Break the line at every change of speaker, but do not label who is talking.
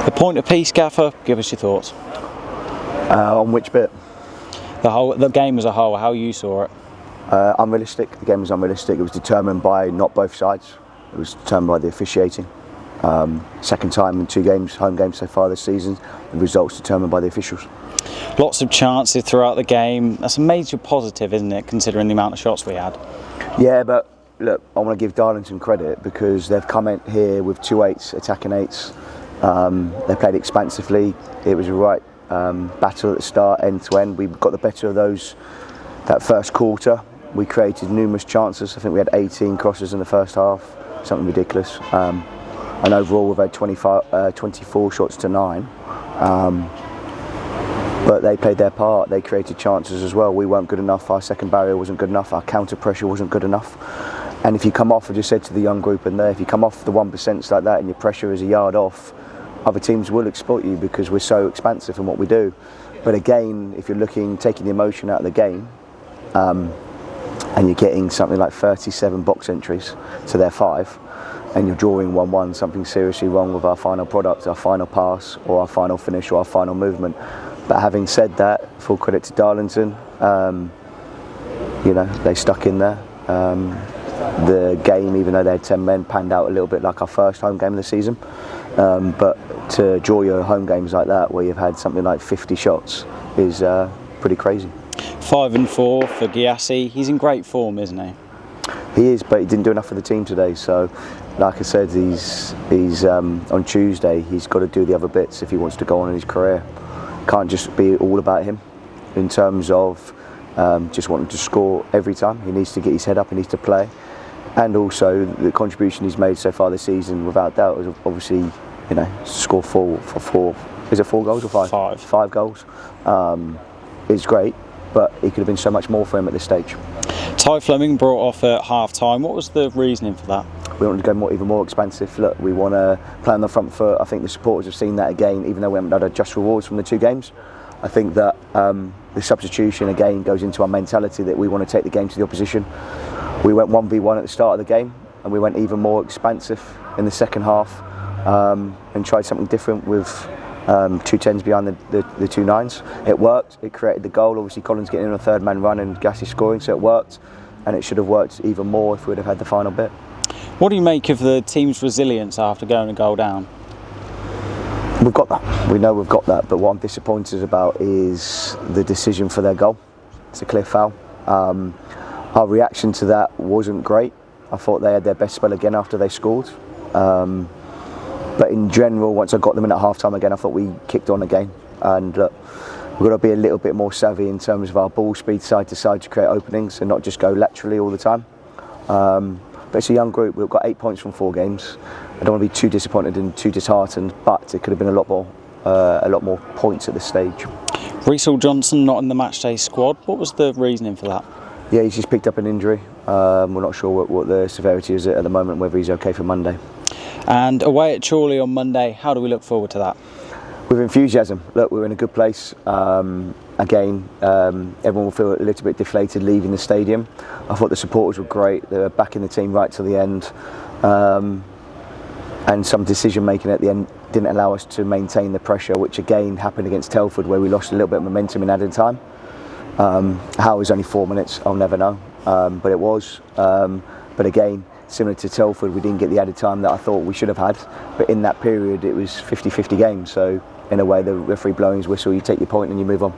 The point of peace, Gaffer, give us your thoughts.
On which bit?
The game as a whole, how you saw it.
Unrealistic. The game was unrealistic. It was determined by not both sides. It was determined by the officiating. Second time in 2 games, home games so far this season. The results determined by the officials.
Lots of chances throughout the game. That's a major positive, isn't it, considering the amount of shots we had?
Yeah, but look, I want to give Darlington credit because they've come in here with 2 8s, attacking 8s. They played expansively. It was a right battle at the start, end to end. We got the better of that first quarter. We created numerous chances. I think we had 18 crosses in the first half, something ridiculous. And overall we've had 24 shots to 9. But they played their part. They created chances as well. We weren't good enough. Our second barrier wasn't good enough. Our counter pressure wasn't good enough. And if you come off, I just said to the young group in there, if you come off the 1% like that and your pressure is a yard off, other teams will exploit you because we're so expansive in what we do. But again, if you're taking the emotion out of the game, and you're getting something like 37 box entries to their 5, and you're drawing 1-1, something seriously wrong with our final product, our final pass, or our final finish, or our final movement. But having said that, full credit to Darlington. They stuck in there. The game, even though they had 10 men, panned out a little bit like our first home game of the season. But to draw your home games like that, where you've had something like 50 shots, is pretty crazy.
5 and 4 for Gyasi. He's in great form, isn't he?
He is, but he didn't do enough for the team today. So, like I said, he's on Tuesday. He's got to do the other bits if he wants to go on in his career. Can't just be all about him in terms of just wanting to score every time. He needs to get his head up. He needs to play, and also the contribution he's made so far this season, without doubt, is obviously score 4. Is it 4 goals or 5?
5.
5 goals. It's great, but it could have been so much more for him at this stage.
Ty Fleming brought off at half-time. What was the reasoning for that?
We wanted to go even more expansive. Look, we want to play on the front foot. I think the supporters have seen that again, even though we haven't had a just rewards from the 2 games. I think that the substitution again goes into our mentality that we want to take the game to the opposition. We went 1v1 at the start of the game, and we went even more expansive in the second half and tried something different with 2 10s behind the 2 9s. It worked. It created the goal. Obviously, Collins getting in a 3rd man run and Gyasi scoring, so it worked. And it should have worked even more if we'd have had the final bit.
What do you make of the team's resilience after going a goal down?
We've got that. We know we've got that. But what I'm disappointed about is the decision for their goal. It's a clear foul. Our reaction to that wasn't great. I thought they had their best spell again after they scored. But in general, once I got them in at half-time again, I thought we kicked on again. And look, we've got to be a little bit more savvy in terms of our ball speed side to side to create openings and not just go laterally all the time. But it's a young group. We've got 8 points from 4 games. I don't want to be too disappointed and too disheartened, but it could have been a lot more points at this stage.
Reece Johnson not in the matchday squad. What was the reasoning for that?
Yeah, he's just picked up an injury. We're not sure what the severity is at the moment, whether he's okay for Monday.
And away at Chorley on Monday, how do we look forward to that?
With enthusiasm. Look, we're in a good place. Again, everyone will feel a little bit deflated leaving the stadium. I thought the supporters were great. They were backing the team right to the end. And some decision making at the end didn't allow us to maintain the pressure, which again happened against Telford, where we lost a little bit of momentum in added time. How it was only 4 minutes, I'll never know. But it was. But again, similar to Telford, we didn't get the added time that I thought we should have had. But in that period, it was 50-50 game. So in a way, the referee blowing his whistle, you take your point and you move on.